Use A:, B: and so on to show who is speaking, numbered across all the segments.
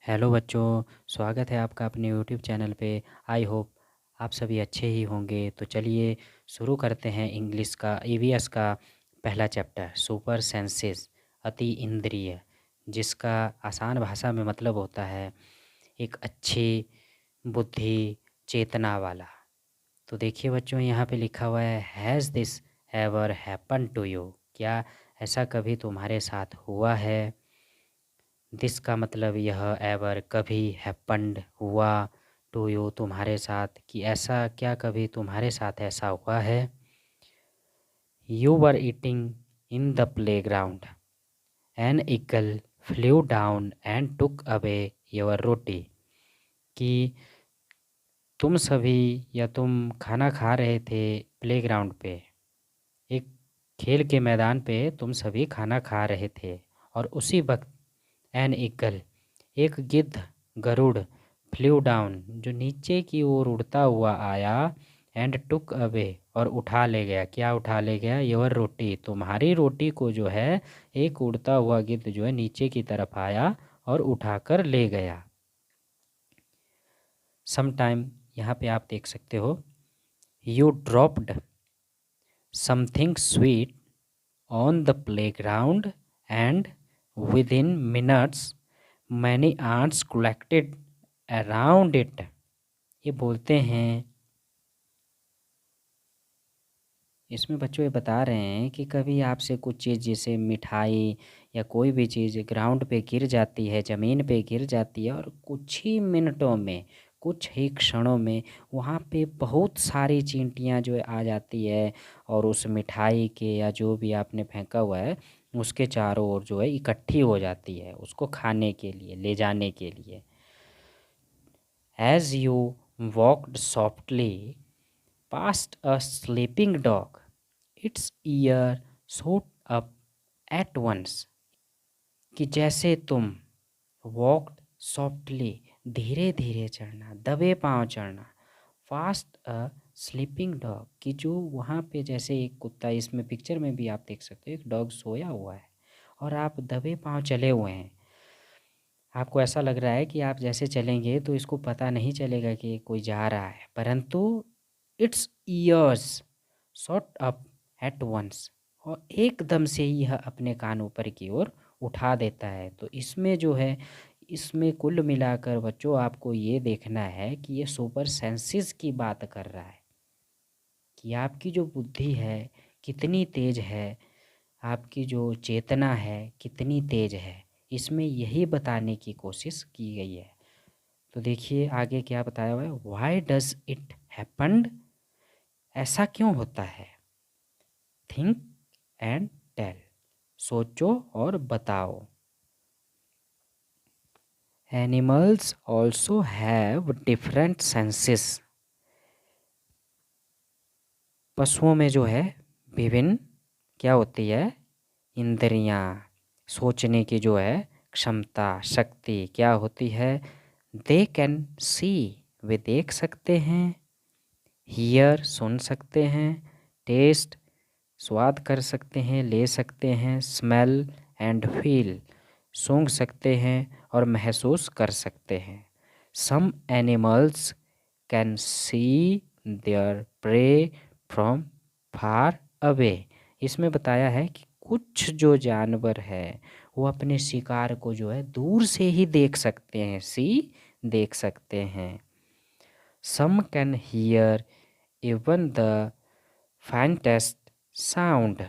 A: Hello बच्चों, स्वागत है आपका अपने यूट्यूब चैनल पे। आई होप आप सभी अच्छे ही होंगे। तो चलिए शुरू करते हैं इंग्लिश का ईवीएस का पहला चैप्टर सुपर सेंसेस अति इंद्रिय, जिसका आसान भाषा में मतलब होता है एक अच्छी बुद्धि, चेतना वाला। तो देखिए बच्चों, यहाँ पे लिखा हुआ है has this ever happen to you. क्या ऐसा कभी तुम्हारे साथ हुआ है? दिस का मतलब यह, एवर कभी, हैपन्ड हुआ, टू यू तुम्हारे साथ, कि ऐसा क्या कभी तुम्हारे साथ ऐसा हुआ है। You were eating in the playground, an eagle flew down and took away your roti. कि तुम सभी या तुम खाना खा रहे थे प्लेग्राउंड पे, एक खेल के मैदान पे तुम सभी खाना खा रहे थे, और उसी वक्त एन ईगल एक गिद्ध, गरुड़, फ्लू डाउन जो नीचे की ओर उड़ता हुआ आया, एंड टुक अवे और उठा ले गया। क्या उठा ले गया? योर रोटी, तुम्हारी रोटी को जो है एक उड़ता हुआ गिद्ध जो है नीचे की तरफ आया और उठाकर ले गया। समटाइम यहाँ पे आप देख सकते हो, you dropped something sweet on the playground and with in minutes many ants collected around it। ये बोलते हैं, इसमें बच्चों ये बता रहे हैं कि कभी आपसे कुछ चीज़ जैसे मिठाई या कोई भी चीज़ ग्राउंड पे गिर जाती है, ज़मीन पे गिर जाती है, और कुछ ही मिनटों में, कुछ ही क्षणों में वहाँ पे बहुत सारी चींटियाँ जो है आ जाती है, और उस मिठाई के या जो भी आपने फेंका हुआ है उसके चारों ओर जो है इकट्ठी हो जाती है उसको खाने के लिए, ले जाने के लिए। As you walked softly past a sleeping dog, its ear shot up at once। कि जैसे तुम वॉकड सॉफ्टली, धीरे धीरे चढ़ना, दबे पांव चढ़ना, फास्ट अ स्लीपिंग डॉग, कि जो वहाँ पे जैसे एक कुत्ता, इसमें पिक्चर में भी आप देख सकते हो एक डॉग सोया हुआ है और आप दबे पांव चले हुए हैं। आपको ऐसा लग रहा है कि आप जैसे चलेंगे तो इसको पता नहीं चलेगा कि कोई जा रहा है, परंतु its ears shot up at once, और एकदम से ही यह अपने कान ऊपर की ओर उठा देता है। तो इसमें जो है, इसमें कुल मिलाकर बच्चों आपको ये देखना है कि ये सुपर सेंसेस की बात कर रहा है कि आपकी जो बुद्धि है कितनी तेज है, आपकी जो चेतना है कितनी तेज है, इसमें यही बताने की कोशिश की गई है। तो देखिए आगे क्या बताया हुआ है, व्हाई डज इट हैपन्ड, ऐसा क्यों होता है। थिंक एंड टेल, सोचो और बताओ। Animals also have different senses, पशुओं में जो है विभिन्न क्या होती है, इंद्रियां, सोचने की जो है क्षमता, शक्ति क्या होती है। दे कैन सी, वे देख सकते हैं, हियर सुन सकते हैं, टेस्ट स्वाद कर सकते हैं, ले सकते हैं, स्मेल एंड फील सूंघ सकते हैं और महसूस कर सकते हैं। Some animals can see their prey from far away, इसमें बताया है कि कुछ जो जानवर है वो अपने शिकार को जो है दूर से ही देख सकते हैं, सी देख सकते हैं। Some can hear even the finest sound,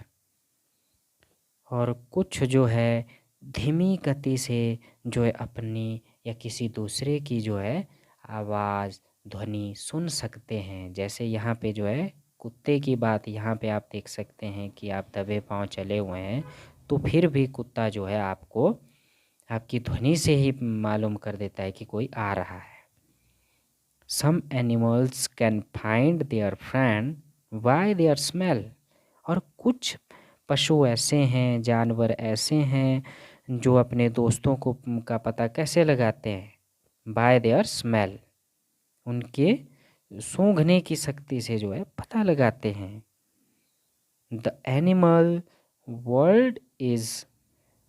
A: और कुछ जो है धीमी गति से जो है अपनी या किसी दूसरे की जो है आवाज़, ध्वनि सुन सकते हैं। जैसे यहाँ पे जो है कुत्ते की बात यहाँ पे आप देख सकते हैं कि आप दबे पांव चले हुए हैं, तो फिर भी कुत्ता जो है आपको आपकी ध्वनि से ही मालूम कर देता है कि कोई आ रहा है। Some animals can find their friend by their smell, और कुछ पशु ऐसे हैं, जानवर ऐसे हैं जो अपने दोस्तों को का पता कैसे लगाते हैं, बाय देयर स्मेल, उनके सूंघने की शक्ति से जो है पता लगाते हैं। The animal world is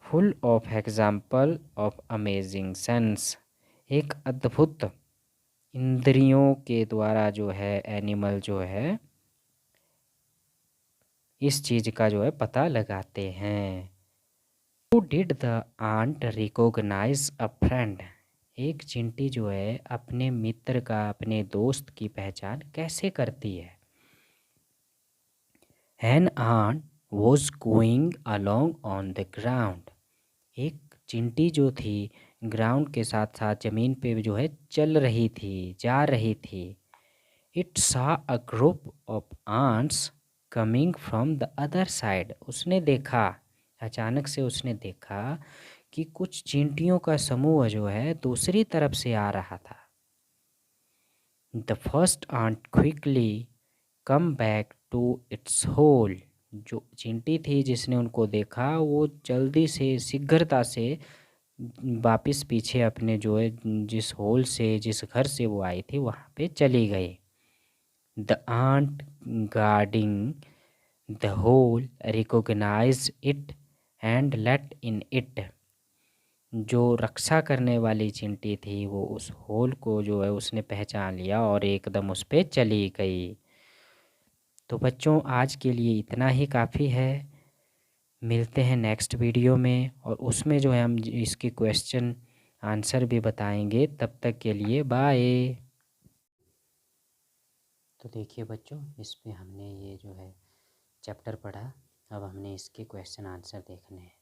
A: full of example of amazing sense, एक अद्भुत इंद्रियों के द्वारा जो है एनिमल जो है इस चीज़ का जो है पता लगाते हैं। How did the aunt recognize a friend? एक चींटी जो है अपने मित्र का, अपने दोस्त की पहचान कैसे करती है? An aunt was going along on the ground. एक चींटी जो थी ग्राउंड के साथ साथ ज़मीन पे जो है चल रही थी, जा रही थी। It saw a group of ants coming from the other side. उसने देखा, अचानक से उसने देखा कि कुछ चींटियों का समूह जो है दूसरी तरफ से आ रहा था। The first ant quickly come back to its hole. जो चींटी थी जिसने उनको देखा वो जल्दी से शीघ्रता से वापस पीछे अपने जो है जिस होल से, जिस घर से वो आई थी वहाँ पे चली गई। The ant guarding the hole recognized it and let in it. जो रक्षा करने वाली चींटी थी वो उस होल को जो है उसने पहचान लिया और एकदम उस पे चली गई। तो बच्चों आज के लिए इतना ही काफ़ी है। मिलते हैं नेक्स्ट वीडियो में और उसमें जो है हम इसके क्वेश्चन आंसर भी बताएंगे। तब तक के लिए बाय। तो देखिए बच्चों, इस पे हमने ये जो है चैप्टर पढ़ा। अब हमने इसके क्वेश्चन आंसर देखने हैं।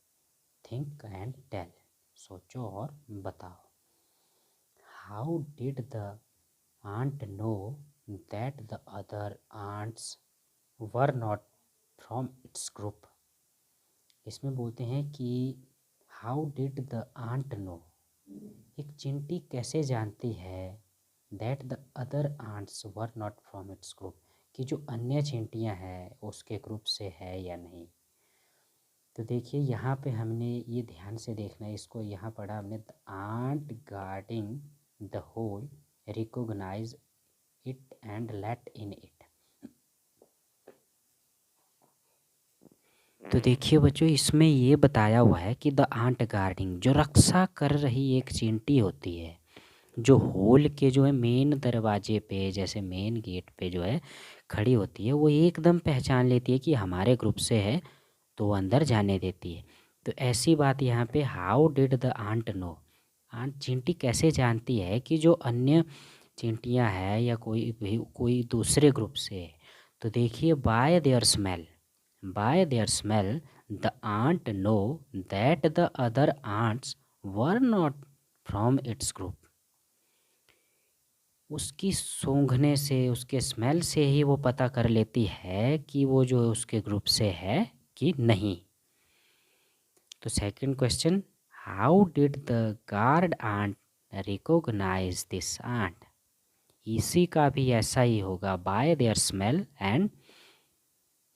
A: थिंक एंड टेल, सोचो और बताओ। How did the ant know that the other ants were not from its group? इसमें बोलते हैं कि how did the ant know, एक चींटी कैसे जानती है that the other ants were not from its group, कि जो अन्य चींटियां हैं उसके ग्रुप से है या नहीं। तो देखिए यहाँ पे हमने ये ध्यान से देखना है इसको। यहाँ पढ़ा हमने the ant guarding the hole recognize it and let in it. तो देखिए बच्चों, इसमें ये बताया हुआ है कि द आंट गार्डिंग, जो रक्षा कर रही एक चींटी होती है, जो होल के जो है मेन दरवाजे पे, जैसे मेन गेट पे जो है खड़ी होती है, वो एकदम पहचान लेती है कि हमारे ग्रुप से है तो वो अंदर जाने देती है। तो ऐसी बात यहाँ पे how did the ant know, ant चींटी कैसे जानती है कि जो अन्य चींटियाँ हैं या कोई भी कोई दूसरे ग्रुप से है। तो देखिए by their smell, by their smell the ant know that the other ants were not from its group. उसकी सूंघने से, उसके स्मेल से ही वो पता कर लेती है कि वो जो उसके ग्रुप से है कि नहीं। तो second question, how did the guard ant recognize this ant? इसी का भी ऐसा ही होगा, बाय देयर स्मेल, एंड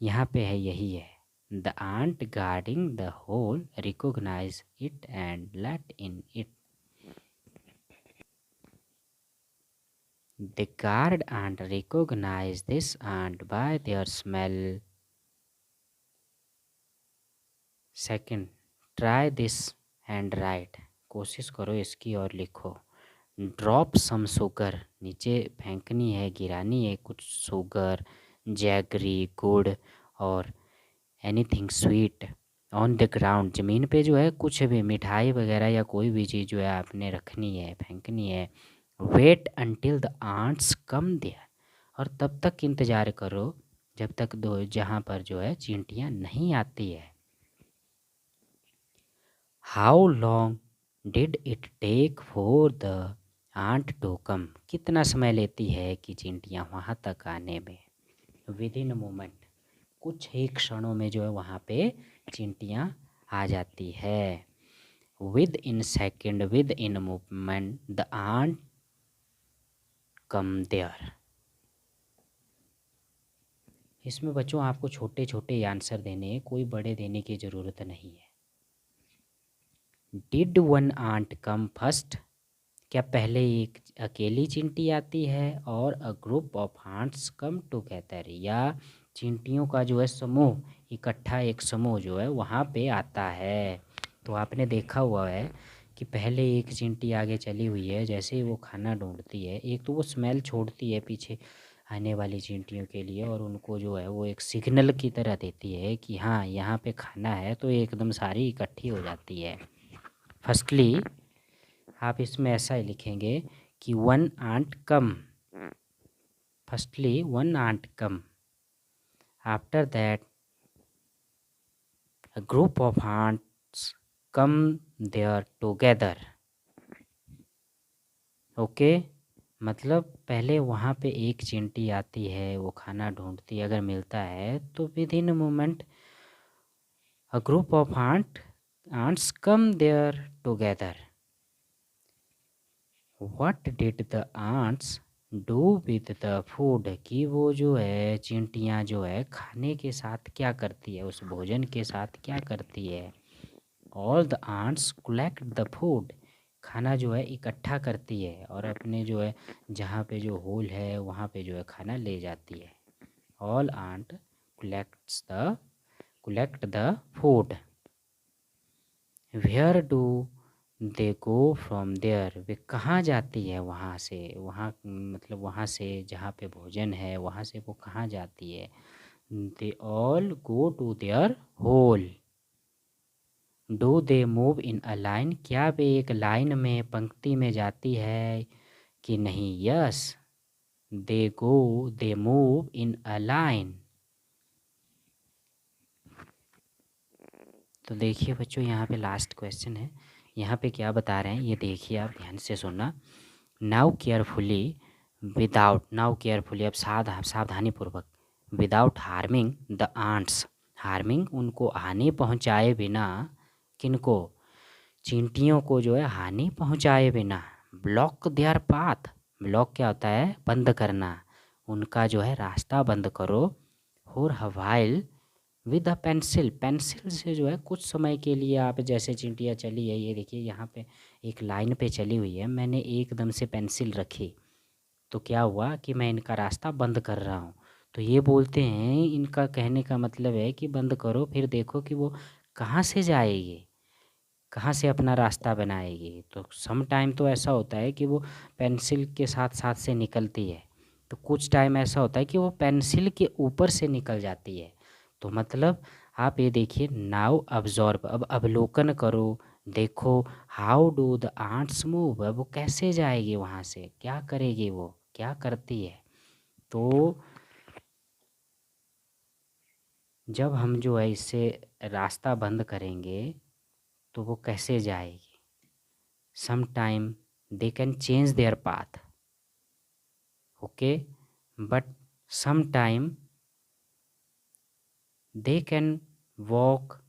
A: यहाँ पे है यही है, the ant guarding the hole recognize it and let in it. The guard ant recognize this ant by their smell. Second, try this and write. कोशिश करो इसकी और लिखो। Drop some sugar, नीचे फेंकनी है, गिरानी है कुछ शुगर, जैगरी, गुड़ और anything sweet on the ground, ज़मीन पे जो है कुछ भी मिठाई वगैरह या कोई भी चीज़ जो है आपने रखनी है, फेंकनी है। Wait until the ants come there, और तब तक इंतज़ार करो जब तक दो जहाँ पर जो है चींटियाँ नहीं आती है। How long did it take for the ant to come, कितना समय लेती है कि चींटियाँ वहाँ तक आने में। विद इन अ मोमेंट, कुछ ही क्षणों में जो है वहाँ पे चींटियाँ आ जाती है। Within second, within moment the ant come there. इसमें बच्चों आपको छोटे छोटे आंसर देने हैं, कोई बड़े देने की ज़रूरत नहीं है। Did one ant come first, क्या पहले एक अकेली चींटी आती है और a group of ants come together, या चींटियों का जो है समूह इकट्ठा, एक समूह जो है वहाँ पे आता है। तो आपने देखा हुआ है कि पहले एक चींटी आगे चली हुई है, जैसे ही वो खाना ढूंढती है, एक तो वो स्मेल छोड़ती है पीछे आने वाली चींटियों के लिए, और उनको जो है वो एक सिग्नल की तरह देती है कि हाँ यहाँ पे खाना है, तो एकदम सारी इकट्ठी हो जाती है। फर्स्टली आप इसमें ऐसा ही लिखेंगे कि one ant come, firstly one ant come, after that a group of ants come there together। Okay, मतलब पहले वहाँ पे एक चींटी आती है, वो खाना ढूंढती है, अगर मिलता है तो with in a moment a group of ants come there together। what did the ants do with the food, कि वो जो है चींटियाँ जो है खाने के साथ क्या करती है, उस भोजन के साथ क्या करती है। All the ants collect the food, खाना जो है इकट्ठा करती है और अपने जो है जहाँ पे जो होल है वहाँ पे जो है खाना ले जाती है। All ant collect the food. Where do they go from there, वे कहाँ जाती है वहाँ से, वहाँ मतलब वहाँ से जहाँ पे भोजन है वहाँ से वो कहाँ जाती है। They all go to their hole. Do they move in a line, क्या वे एक लाइन में पंक्ति में जाती है कि नहीं। Yes they move in a line. तो देखिए बच्चों, यहाँ पे लास्ट क्वेश्चन है, यहाँ पे क्या बता रहे हैं ये देखिए, आप ध्यान से सुनना। Now carefully without, now carefully अब सावधानी पूर्वक, without harming the ants, harming उनको हानि पहुँचाए बिना, किनको, चींटियों को जो है हानि पहुँचाए बिना। ब्लॉक देयर पाथ, ब्लॉक क्या होता है, बंद करना, उनका जो है रास्ता बंद करो। और हवाइल विद अ पेंसिल, पेंसिल से जो है कुछ समय के लिए आप, जैसे चींटियाँ चली है, ये देखिए यहाँ पे एक लाइन पे चली हुई है, मैंने एकदम से पेंसिल रखी तो क्या हुआ कि मैं इनका रास्ता बंद कर रहा हूँ। तो ये बोलते हैं, इनका कहने का मतलब है कि बंद करो, फिर देखो कि वो कहाँ से जाएगी, कहाँ से अपना रास्ता बनाएगी। तो सम टाइम तो ऐसा होता है कि वो पेंसिल के साथ साथ से निकलती है, तो कुछ टाइम ऐसा होता है कि वो पेंसिल के ऊपर से निकल जाती है। तो मतलब आप ये देखिए, नाउ अब्जॉर्ब, अब अवलोकन करो, देखो how do the ants move, अब वो कैसे जाएगी वहाँ से, क्या करेगी, वो क्या करती है। तो जब हम जो है इससे रास्ता बंद करेंगे तो वो कैसे जाएगी। sometime they can change their path, okay, but sometime they can walk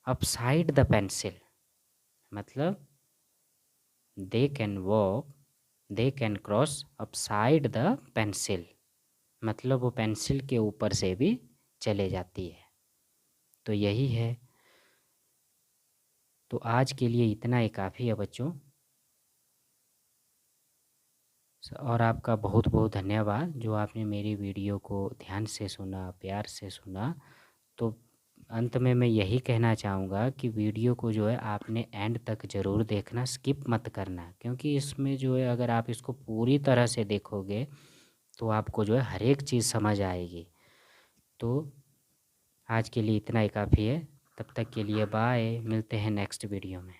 A: upside the pencil, मतलब they can cross upside the pencil, मतलब वो पेंसिल के ऊपर से भी चले जाती है। तो यही है, तो आज के लिए इतना ही काफ़ी है बच्चों। और आपका बहुत बहुत धन्यवाद जो आपने मेरी वीडियो को ध्यान से सुना, प्यार से सुना। तो अंत में मैं यही कहना चाहूँगा कि वीडियो को जो है आपने एंड तक ज़रूर देखना, स्किप मत करना, क्योंकि इसमें जो है अगर आप इसको पूरी तरह से देखोगे तो आपको जो है हर एक चीज़ समझ आएगी। तो आज के लिए इतना ही काफ़ी है, तब तक के लिए बाय, मिलते हैं नेक्स्ट वीडियो में।